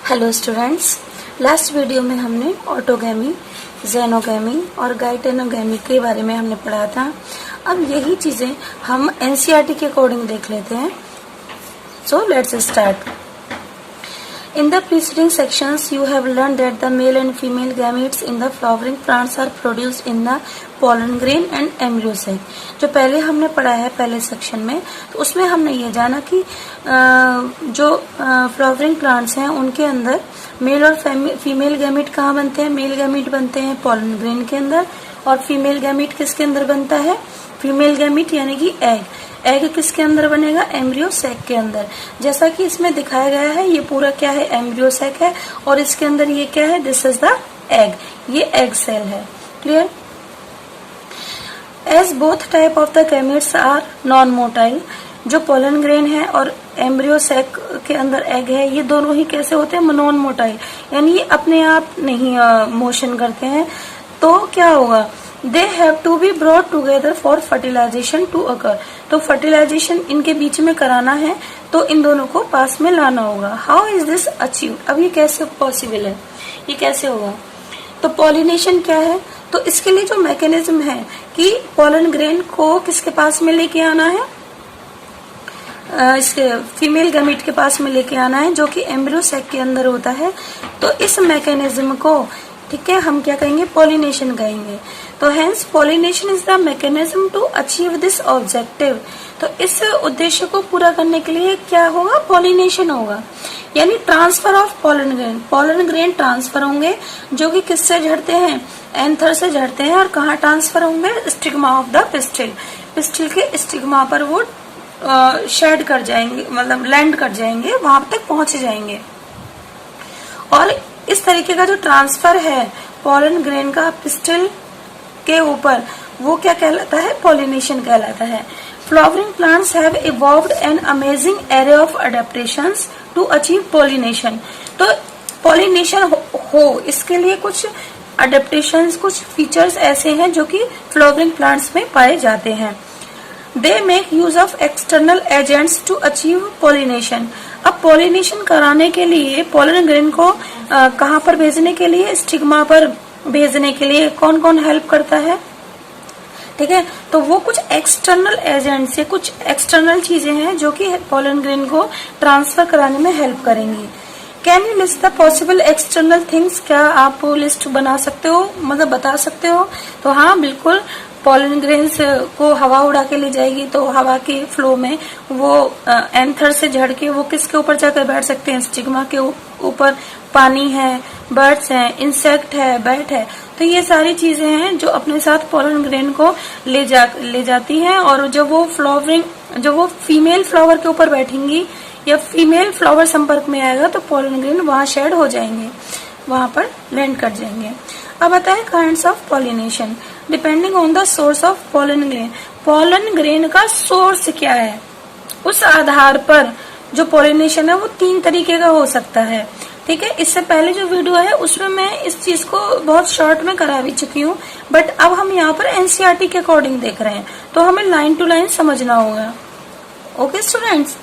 Hello students, last video में हमने autogamy, जेनोगैमी और गाइटेनोगैमी के बारे में हमने पढ़ा था। अब यही चीजें हम एनसीईआरटी के अकॉर्डिंग देख लेते हैं। So let's start. In the preceding sections, you have learned that the male and female gametes in the flowering plants are produced in the pollen grain and embryo sac. जो पहले हमने पढ़ा है पहले सेक्शन में, तो उसमें हमने ये जाना कि जो फ्लावरिंग प्लांट्स हैं उनके अंदर मेल और फीमेल गैमेट कहाँ बनते हैं। मेल गैमेट बनते हैं पोलन ग्रेन के अंदर, और फीमेल गैमेट किसके अंदर बनता है। फीमेल गैमेट यानी कि एग किसके अंदर बनेगा, एम्ब्रियो सैक के अंदर। जैसा कि इसमें दिखाया गया है, ये पूरा क्या है, एम्ब्रियो सैक है, और इसके अंदर ये क्या है, दिस इज द एग, ये एग सेल है। Clear. As both type of the gametes are non motile, जो पोलन ग्रेन है और एम्ब्रियो सैक के अंदर एग है, ये दोनों ही कैसे होते हैं, नॉन मोटाइल, यानी ये अपने आप नहीं मोशन करते हैं। तो क्या होगा, they have to be brought together for fertilisation to occur. तो फर्टिलाइजेशन इनके बीच में कराना है, तो इन दोनों को पास में लाना होगा। हाउ इज दिस अचीव, अब ये कैसे पॉसिबल है, ये कैसे होगा। तो पॉलिनेशन क्या है, तो इसके लिए जो मैकेनिज्म है कि पोलन ग्रेन को किसके पास में लेके आना है, इसके फीमेल गैमेट के पास में लेके आना है, जो कि एम्ब्रियो सैक के अंदर होता है। तो इस मैकेनिज्म को, ठीक है, हम क्या कहेंगे, पॉलिनेशन कहेंगे। तो hence pollination is the mechanism to achieve this objective. तो इस उद्देश्य को पूरा करने के लिए क्या होगा, पॉलिनेशन होगा, यानी transfer of pollen grain. Pollen grain transfer होंगे, जो कि किससे झड़ते हैं, एंथर से झड़ते हैं, और कहाँ ट्रांसफर होंगे, stigma of the pistil. Pistil के स्टिग्मा पर वो शेड कर जाएंगे, मतलब लैंड कर जाएंगे, वहां तक पहुंच जाएंगे। और इस तरीके का जो ट्रांसफर है पोलन ग्रेन का पिस्टिल के ऊपर, वो क्या कहलाता है, पॉलिनेशन कहलाता है। Flowering plants have evolved an amazing array of adaptations to achieve pollination. तो पॉलिनेशन हो इसके लिए कुछ अडेप्टेशंस, कुछ फीचर्स ऐसे हैं जो कि फ्लावरिंग प्लांट्स में पाए जाते हैं। They make use of external agents to achieve pollination. अब पॉलिनेशन कराने के लिए पोलन ग्रेन को कहाँ पर भेजने के लिए, स्टिग्मा पर भेजने के लिए कौन कौन हेल्प करता है, ठीक है। तो वो कुछ एक्सटर्नल एजेंट्स से, कुछ एक्सटर्नल चीजें हैं जो कि पोलन ग्रेन को ट्रांसफर कराने में हेल्प करेंगी। Can you list the possible external things, क्या आप लिस्ट बना सकते हो, मतलब बता सकते हो। तो हाँ बिल्कुल, पोलन ग्रेन्स को हवा उड़ा के ले जाएगी, तो हवा के फ्लो में वो एंथर से झड़ के वो किसके ऊपर जाकर बैठ सकते हैं, स्टिग्मा के ऊपर। पानी है, बर्ड्स हैं, इंसेक्ट है, बैट है, तो ये सारी चीजें हैं जो अपने साथ पोलन ग्रेन को ले जाती हैं। और जब वो फीमेल फ्लावर के ऊपर बैठेंगी या फीमेल फ्लावर संपर्क में आएगा, तो पोलन ग्रेन वहां शेड हो जाएंगे, वहां पर लैंड कर जाएंगे। अब आता है kinds of pollination depending on the source of pollen grain. Pollen grain का सोर्स क्या है, उस आधार पर जो पॉलिनेशन है वो 3 तरीके का हो सकता है, ठीक है। इससे पहले जो वीडियो है उसमें मैं इस चीज को बहुत शॉर्ट में करा भी चुकी हूँ, बट अब हम यहाँ पर एनसीईआरटी के अकॉर्डिंग देख रहे हैं, तो हमें लाइन टू लाइन समझना होगा। Okay students,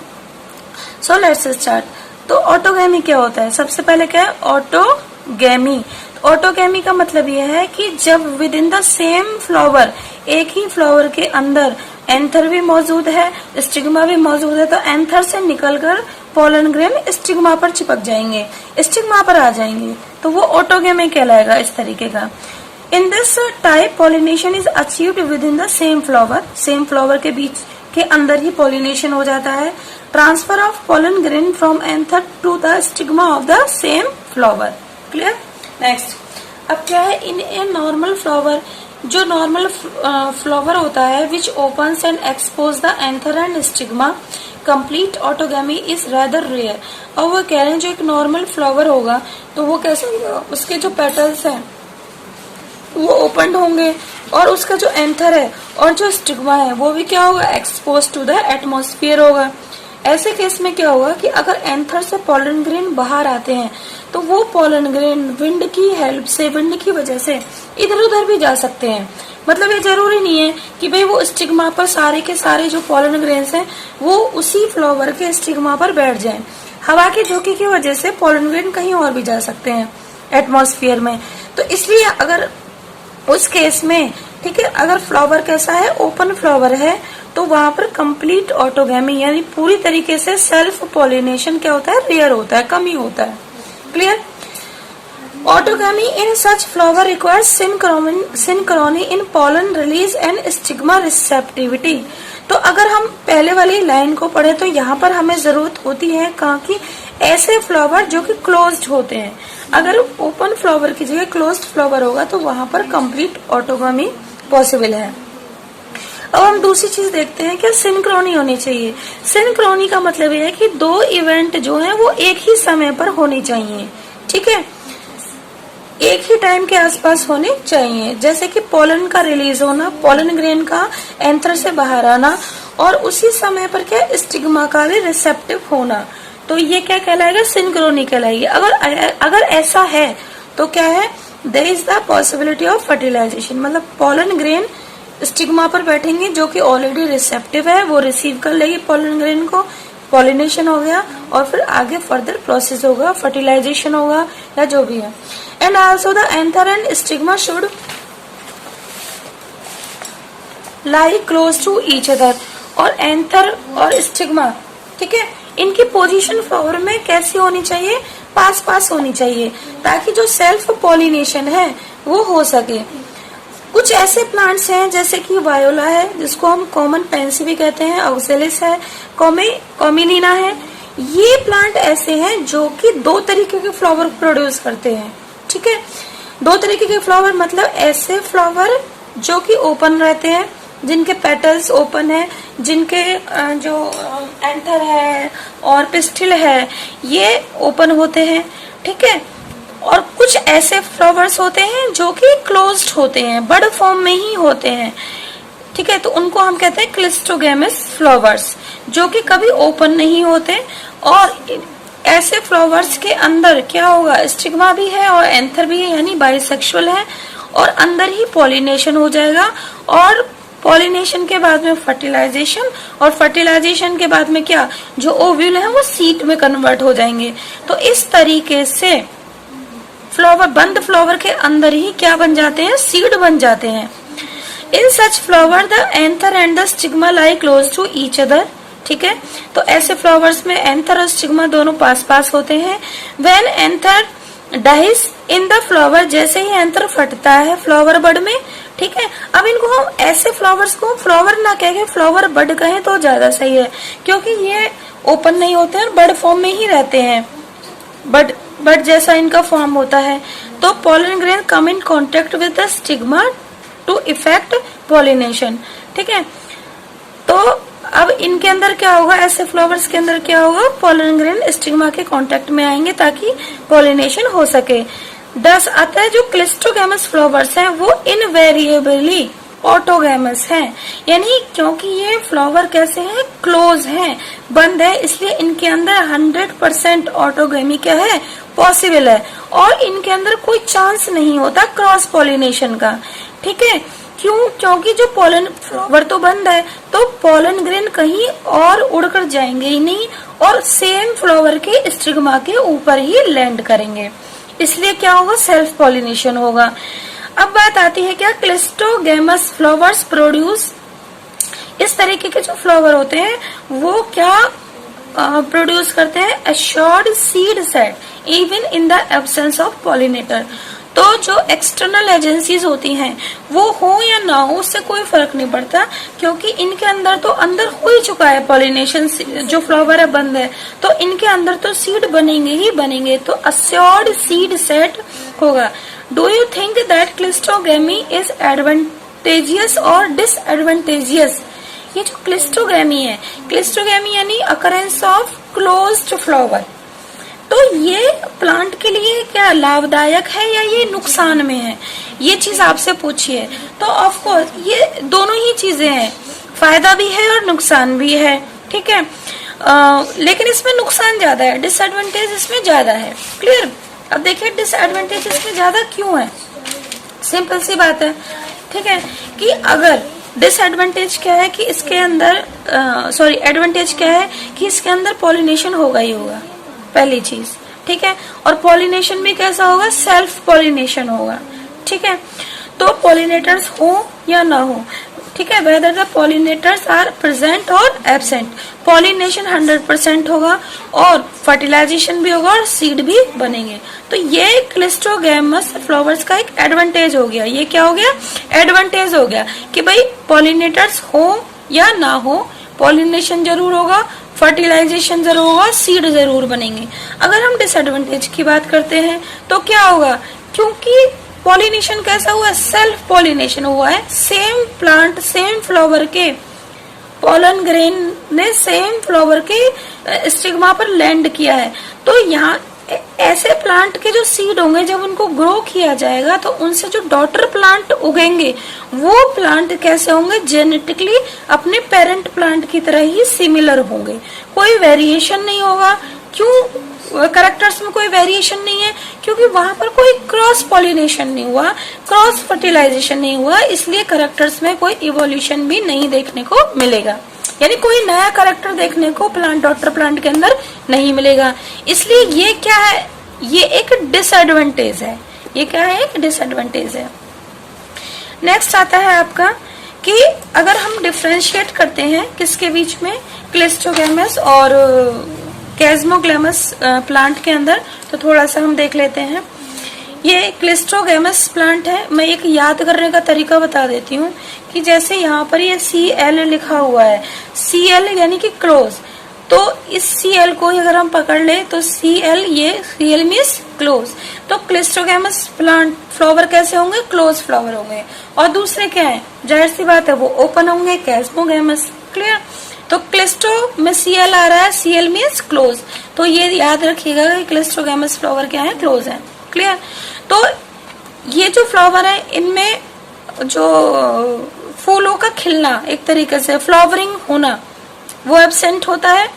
so let's start. तो ऑटोगैमी क्या होता है, सबसे पहले क्या है, ऑटोगैमी। ऑटोगैमी का मतलब यह है कि जब with in the same flower, एक ही फ्लावर के अंदर एंथर भी मौजूद है, स्टिग्मा भी मौजूद है, तो एंथर से निकलकर पोलन ग्रेन स्टिग्मा पर चिपक जाएंगे, स्टिग्मा पर आ जाएंगे, तो वो ऑटोगैमी कहलाएगा इस तरीके का। In this type pollination is achieved within the same flower, same flower के बीच के अंदर ही पॉलिनेशन हो जाता है। Transfer of pollen grain from anther to the stigma of the same flower. Clear. Next, अब क्या है, इन ए नॉर्मल फ्लावर, जो नॉर्मल फ्लावर होता है which opens and expose the anther and stigma, complete autogamy is rather rare. और वो कह रहे हैं जो एक नॉर्मल फ्लावर होगा तो वो कैसे होगा, उसके जो पेटल्स हैं वो ओपन होंगे, और उसका जो एंथर है और जो स्टिग्मा है वो भी क्या होगा, एक्सपोज टू द एटमॉस्फेयर होगा। ऐसे केस में क्या होगा कि अगर एंथर से पोलन ग्रेन बाहर आते हैं, तो वो पोलन ग्रेन विंड की हेल्प से, विंड की वजह से इधर उधर भी जा सकते हैं। मतलब ये जरूरी नहीं है कि भाई वो स्टिग्मा पर सारे के सारे जो पोलन ग्रेन्स हैं वो उसी फ्लावर के स्टिग्मा पर बैठ जाएं। हवा के झोंके की वजह से पोलन ग्रेन कहीं और भी जा सकते हैं एटमॉस्फेयर में। तो इसलिए अगर उस केस में, ठीक है, अगर फ्लावर कैसा है, ओपन फ्लावर है, तो वहां पर कंप्लीट ऑटोगैमी यानी पूरी तरीके से सेल्फ पॉलिनेशन क्या होता है, रेयर होता है, कम ही होता है। Clear? Autogamy in such flower requires synchrony in pollen release and stigma receptivity। तो अगर हम पहले वाली लाइन को पढ़े तो यहाँ पर हमें जरूरत होती है कहाँ की, ऐसे फ्लावर जो कि क्लोज्ड होते हैं। अगर ओपन फ्लावर की जगह क्लोज्ड फ्लावर होगा तो वहां पर कंप्लीट ऑटोगमी पॉसिबल है। अब हम दूसरी चीज देखते हैं, क्या सिंक्रोनी होनी चाहिए। सिंक्रोनी का मतलब यह है कि दो इवेंट जो है वो एक ही समय पर होनी चाहिए, ठीक है, एक ही टाइम के आसपास होने चाहिए। जैसे कि पोलन का रिलीज होना, पोलन ग्रेन का एंथर से बाहर आना, और उसी समय पर क्या स्टिग्मा का भी रिसेप्टिव होना, तो ये क्या कहलाएगा, सिंक्रोनी कहलाएगी। अगर ऐसा है तो क्या है, there is the possibility of fertilisation, मतलब पोलन ग्रेन स्टिग्मा पर बैठेंगे जो कि ऑलरेडी रिसेप्टिव है, वो रिसीव कर लेगी पोलन ग्रेन को, पॉलिनेशन हो गया, और फिर आगे फर्दर प्रोसेस होगा, फर्टिलाइजेशन होगा या जो भी है। And also the anther and stigma should lie close to each other, और एंथर और स्टिग्मा, ठीक है, इनकी पोजीशन फ्लावर में कैसी होनी चाहिए, पास पास होनी चाहिए, ताकि जो सेल्फ पॉलिनेशन है वो हो सके। कुछ ऐसे प्लांट्स हैं जैसे कि वायोला है, जिसको हम कॉमन पेंसी भी कहते हैं, ऑक्सेलिस है, कॉमिलिना है, ये प्लांट ऐसे हैं जो कि दो तरीके के फ्लावर प्रोड्यूस करते हैं, ठीक है। दो तरीके के फ्लावर मतलब ऐसे फ्लावर जो कि ओपन रहते हैं, जिनके पेटल्स ओपन है, जिनके जो एंथर है और पिस्टिल है ये ओपन होते हैं, ठीक है। और कुछ ऐसे फ्लावर्स होते हैं जो कि क्लोज्ड होते हैं, बड फॉर्म में ही होते हैं, ठीक है, तो उनको हम कहते हैं क्लिस्टोगैमस फ्लावर्स, जो कि कभी ओपन नहीं होते। और ऐसे फ्लावर्स के अंदर क्या होगा, स्टिग्मा भी है और एंथर भी है, यानी बाइसेक्सुअल है, और अंदर ही पॉलिनेशन हो जाएगा, और पॉलिनेशन के बाद में फर्टिलाइजेशन, और फर्टिलाइजेशन के बाद में क्या, जो ओव्यूल है वो सीड में कन्वर्ट हो जाएंगे। तो इस तरीके से फ्लावर, बंद फ्लावर के अंदर ही क्या बन जाते हैं, सीड बन जाते हैं। In such flower the anther and the stigma lie close to each other, ठीक है, तो ऐसे फ्लावर्स में एंथर और स्टिग्मा दोनों पास पास होते हैं। When anther dies in the flower, जैसे ही एंथर फटता है फ्लावर बड में, ठीक है। अब इनको हम ऐसे फ्लावर्स को फ्लावर ना कह के फ्लावर बड कहें तो ज्यादा सही है, क्योंकि ये ओपन नहीं होते हैं, बड फॉर्म में ही रहते हैं, बड जैसा इनका फॉर्म होता है। तो pollen grain come in contact with the stigma to effect pollination, ठीक है। तो अब इनके अंदर क्या होगा, ऐसे फ्लावर्स के अंदर क्या होगा, पोलन ग्रेन स्टिग्मा के कांटेक्ट में आएंगे ताकि पॉलिनेशन हो सके। दस आता है जो क्लिस्टोगैमस फ्लावर्स हैं वो इनवेरिएबली ऑटोगैमस हैं, यानी क्योंकि ये फ्लावर कैसे हैं, क्लोज हैं, बंद है, इसलिए इनके अंदर 100% ऑटोगैमी क्या है, पॉसिबल है, और इनके अंदर कोई चांस नहीं होता क्रॉस पॉलिनेशन का, ठीक है। क्यों, क्योंकि जो पोलन फ्लावर तो बंद है, तो पोलन ग्रेन कहीं और उड़कर जाएंगे ही नहीं, और सेम फ्लावर के स्टिग्मा के ऊपर ही लैंड करेंगे, इसलिए क्या होगा, सेल्फ पॉलिनेशन होगा। अब बात आती है क्या, क्लिस्टोगैमस फ्लावर्स प्रोड्यूस, इस तरीके के जो फ्लावर होते हैं वो क्या प्रोड्यूस करते हैं, assured seed set even in the absence of pollinator. तो जो एक्सटर्नल एजेंसीज होती हैं वो हो या ना हो उससे कोई फर्क नहीं पड़ता, क्योंकि इनके अंदर तो अंदर हो ही चुका है पॉलिनेशन, जो फ्लावर है बंद है, तो इनके अंदर तो सीड बनेंगे ही बनेंगे, तो एश्योर्ड सीड सेट होगा। Do you think that cleistogamy is advantageous और डिसएडवांटेजियस? ये जो क्लिस्टोगैमी है, क्लिस्टोगैमी यानी अकरेंस ऑफ क्लोज्ड फ्लावर, तो ये प्लांट के लिए क्या लाभदायक है या ये नुकसान में है, ये चीज आपसे पूछिए। तो ऑफ कोर्स ये दोनों ही चीजें हैं, फायदा भी है और नुकसान भी है, ठीक है। लेकिन इसमें नुकसान ज्यादा है, डिसएडवांटेज इसमें ज्यादा है। क्लियर? अब देखिए डिसएडवांटेज इसमें ज्यादा क्यों है, सिंपल सी बात है, ठीक है, कि अगर डिसएडवांटेज क्या है कि इसके अंदर एडवांटेज क्या है कि इसके अंदर पॉलिनेशन होगा ही होगा, पहली चीज, ठीक है। और पॉलिनेशन भी कैसा होगा, सेल्फ पॉलिनेशन होगा, ठीक है। तो पॉलिनेटर्स हो या ना हो, ठीक है, whether the pollinators are present और एब्सेंट, पॉलिनेशन 100% होगा और फर्टिलाइजेशन भी होगा और सीड भी बनेंगे। तो ये क्लिस्ट्रोगैमस फ्लावर्स का एक एडवांटेज हो गया। ये क्या हो गया, एडवांटेज हो गया कि भाई पॉलिनेटर्स हो या ना हो, पॉलिनेशन जरूर होगा, फर्टिलाइजेशन जरूर होगा, सीड जरूर बनेंगे। अगर हम डिसएडवांटेज की बात करते हैं तो क्या होगा, क्योंकि पॉलिनेशन कैसा हुआ, सेल्फ पॉलिनेशन हुआ है, सेम प्लांट सेम फ्लावर के पोलन ग्रेन ने सेम फ्लावर के स्टिग्मा पर लैंड किया है। तो यहाँ ऐसे प्लांट के जो सीड होंगे जब उनको ग्रो किया जाएगा तो उनसे जो डॉटर प्लांट उगेंगे वो प्लांट कैसे होंगे, जेनेटिकली अपने पेरेंट प्लांट की तरह ही सिमिलर होंगे, कोई वेरिएशन नहीं होगा। क्यों कैरेक्टर्स में कोई वेरिएशन नहीं है, क्योंकि वहां पर कोई क्रॉस पॉलिनेशन नहीं हुआ, क्रॉस फर्टिलाइजेशन नहीं हुआ, इसलिए कैरेक्टर्स में कोई इवोल्यूशन भी नहीं देखने को मिलेगा, यानी कोई नया कैरेक्टर देखने को प्लांट डॉटर प्लांट के अंदर नहीं मिलेगा। इसलिए ये क्या है, ये एक डिसएडवांटेज है, ये क्या है, एक डिसएडवांटेज है। नेक्स्ट आता है आपका कि अगर हम डिफरेंशिएट करते हैं किसके बीच में, क्लिस्ट्रोगैमस और कैस्मोग्लैमस प्लांट के अंदर, तो थोड़ा सा हम देख लेते हैं। ये क्लिस्ट्रोगैमस प्लांट है। मैं एक याद करने का तरीका बता देती हूँ कि जैसे यहाँ पर ये Cl लिखा हुआ है, Cl यानी कि क्लोज, तो इस Cl को अगर हम पकड़ ले तो Cl, ये Cl मीन्स क्लोज। तो क्लिस्ट्रोगैमस प्लांट फ्लावर कैसे होंगे, क्लोज फ्लावर होंगे। और दूसरे क्या है, जाहिर सी बात है वो ओपन होंगे, कैस्मोगैमस। क्लियर। तो क्लिस्ट्रो में Cl आ रहा है, Cl मीन्स क्लोज, तो ये याद रखिएगा कि क्लिस्ट्रोगैमस फ्लावर क्या है, क्लोज है। क्लियर। तो ये जो फ्लावर है इनमें जो फूलों का खिलना, एक तरीके से फ्लावरिंग होना, वो एब्सेंट होता है,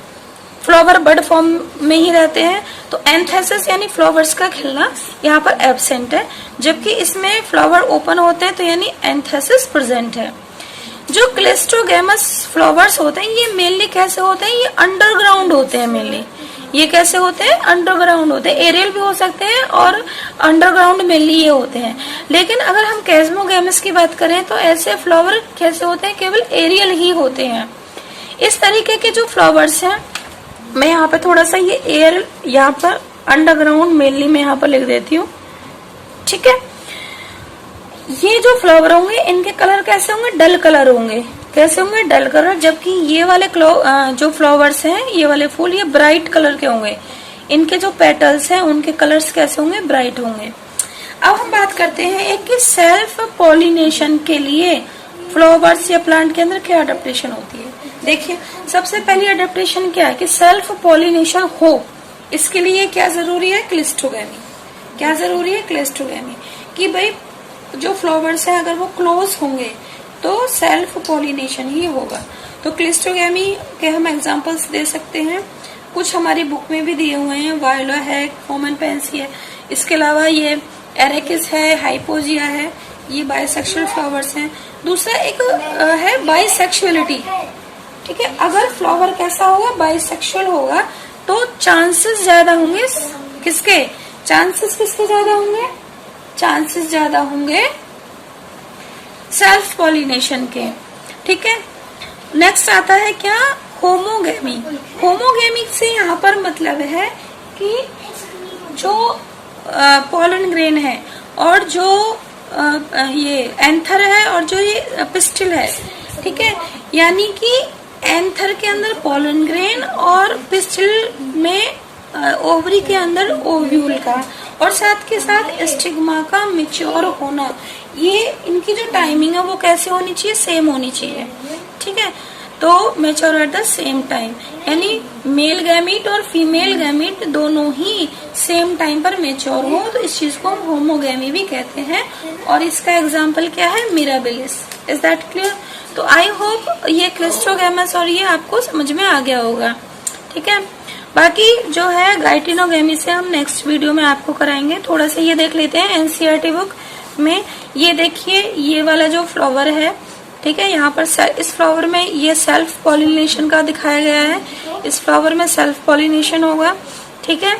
फ्लावर बड फॉर्म में ही रहते हैं। तो एंथेसिस यानी फ्लावर्स का खिलना यहाँ पर एब्सेंट है, जबकि इसमें फ्लावर ओपन होते हैं, तो यानी एंथेसिस प्रेजेंट है। जो क्लिस्ट्रोगैमस फ्लावर्स होते हैं ये मेनली कैसे होते हैं, ये अंडरग्राउंड होते हैं मेनली। ये कैसे होते हैं, अंडरग्राउंड होते हैं, एरियल भी हो सकते हैं और अंडरग्राउंड मेनली ये होते हैं। लेकिन अगर हम कैस्मोगैमस की बात करें तो ऐसे फ्लावर कैसे होते हैं, केवल एरियल ही होते हैं। इस तरीके के जो फ्लावर्स हैं, मैं यहाँ पे थोड़ा सा ये एयर यहाँ पर अंडरग्राउंड मेनली मैं यहाँ पर लिख देती हूँ, ठीक है। ये जो फ्लावर होंगे इनके कलर कैसे होंगे, डल कलर होंगे। कैसे होंगे, डल कलर। जबकि ये वाले जो फ्लावर्स हैं, ये वाले फूल, ये ब्राइट कलर के होंगे। इनके जो पेटल्स हैं उनके कलर्स कैसे होंगे, ब्राइट होंगे। अब हम बात करते हैं एक कि सेल्फ पॉलिनेशन के लिए फ्लावर्स या प्लांट के अंदर क्या अडेप्टेशन होती है। देखिए, सबसे पहली अडेप्टेशन क्या है कि सेल्फ पॉलिनेशन हो, इसके लिए क्या जरूरी है, क्लिस्ट्रोगैमी। क्या जरूरी है, क्लिस्ट्रोगैमी। कि भाई जो फ्लावर्स हैं अगर वो क्लोज होंगे तो सेल्फ पॉलिनेशन ही होगा। तो क्लिस्ट्रोगैमी के हम एग्जांपल्स दे सकते हैं, कुछ हमारी बुक में भी दिए हुए हैं। वायला है, कॉमन पेंसी है, इसके अलावा ये एरेकिस है, हाइपोजिया है, ये बाइसेक्सुअल फ्लावर्स हैं। दूसरा एक है बाइसेक्सुअलिटी, ठीक है। अगर फ्लावर कैसा होगा, बाइसेक्सुअल होगा, तो चांसेस ज्यादा होंगे किसके, चांसेस किसके ज्यादा होंगे, चांसेस ज्यादा होंगे सेल्फ पॉलिनेशन के, ठीक है। नेक्स्ट आता है क्या, होमोगैमी। होमोगैमी से यहाँ पर मतलब है कि जो पोलन ग्रेन है और जो ये एंथर है और जो ये पिस्टिल है, ठीक है, यानी कि एंथर के अंदर पोलन ग्रेन और पिस्टिल में ओवरी के अंदर ओव्यूल का, और साथ के साथ स्टिग्मा का मैच्योर होना, ये इनकी जो टाइमिंग है वो कैसे होनी चाहिए, सेम होनी चाहिए, ठीक है। तो mature at the same time, यानी मेल गैमीट और फीमेल गैमीट दोनों ही सेम टाइम पर मैच्योर हो, तो इस चीज को हम होमोगैमी भी कहते हैं। और इसका एग्जाम्पल क्या है, मिराबिलिस। Is that clear. तो आई होप ये क्लिस्ट्रोगैमस और ये आपको समझ में आ गया होगा, ठीक है। बाकी जो है गाइटिनोगैमी से हम नेक्स्ट वीडियो में आपको कराएंगे। थोड़ा सा ये देख लेते हैं एनसीईआरटी बुक में। ये देखिए, ये वाला जो फ्लावर है, ठीक है, यहाँ पर इस फ्लावर में ये सेल्फ पॉलिनेशन का दिखाया गया है। इस फ्लावर में सेल्फ पॉलिनेशन होगा, ठीक है।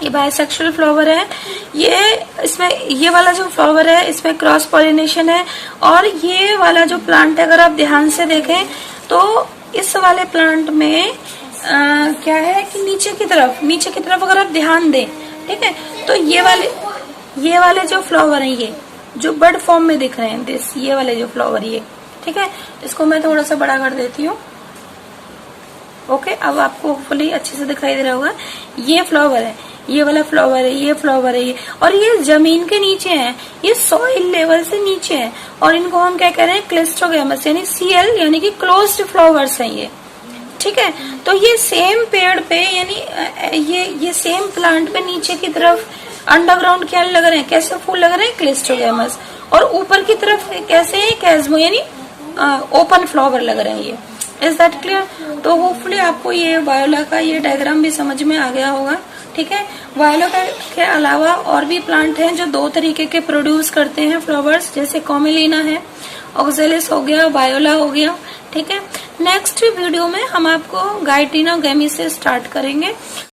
ये बायसेक्सुअल फ्लावर है। ये इसमें ये वाला जो फ्लावर है इसमें क्रॉस पॉलिनेशन है। और ये वाला जो प्लांट है अगर आप ध्यान से देखें तो इस वाले प्लांट में क्या है कि नीचे की तरफ अगर आप ध्यान दें, ठीक है, तो ये वाले जो फ्लावर है ये जो बर्ड फॉर्म में दिख रहे हैं ये वाले जो फ्लावर ये, ठीक है, इसको मैं थोड़ा सा बड़ा कर देती हूँ। ओके, अब आपको होपफुली अच्छे से दिखाई दे रहा होगा। ये फ्लावर है, ये वाला फ्लावर है, ये फ्लावर है ये, और ये जमीन के नीचे है, ये सॉइल लेवल से नीचे है। और इनको हम क्या कह रहे हैं, क्लिस्ट्रोगैमस यानी CL यानी कि क्लोज्ड फ्लावर्स हैं ये, ठीक है। तो ये सेम पेड़ पे यानी ये सेम प्लांट पे नीचे की तरफ अंडरग्राउंड क्या लग रहे हैं, कैसे फूल लग रहे हैं, क्लिस्ट्रोगैमस। और ऊपर की तरफ कैसे है, कैस्मो यानी ओपन फ्लावर लग रहे हैं ये। Is that clear? तो होपफुली आपको ये वायोला का ये डायग्राम भी समझ में आ गया होगा, ठीक है। वायोला के अलावा और भी प्लांट हैं जो 2 तरीके के प्रोड्यूस करते हैं फ्लावर्स, जैसे कॉमेलिना है, ऑक्जेलिस हो गया, वायोला हो गया, ठीक है। नेक्स्ट वीडियो में हम आपको गायटीना गैमी से स्टार्ट करेंगे।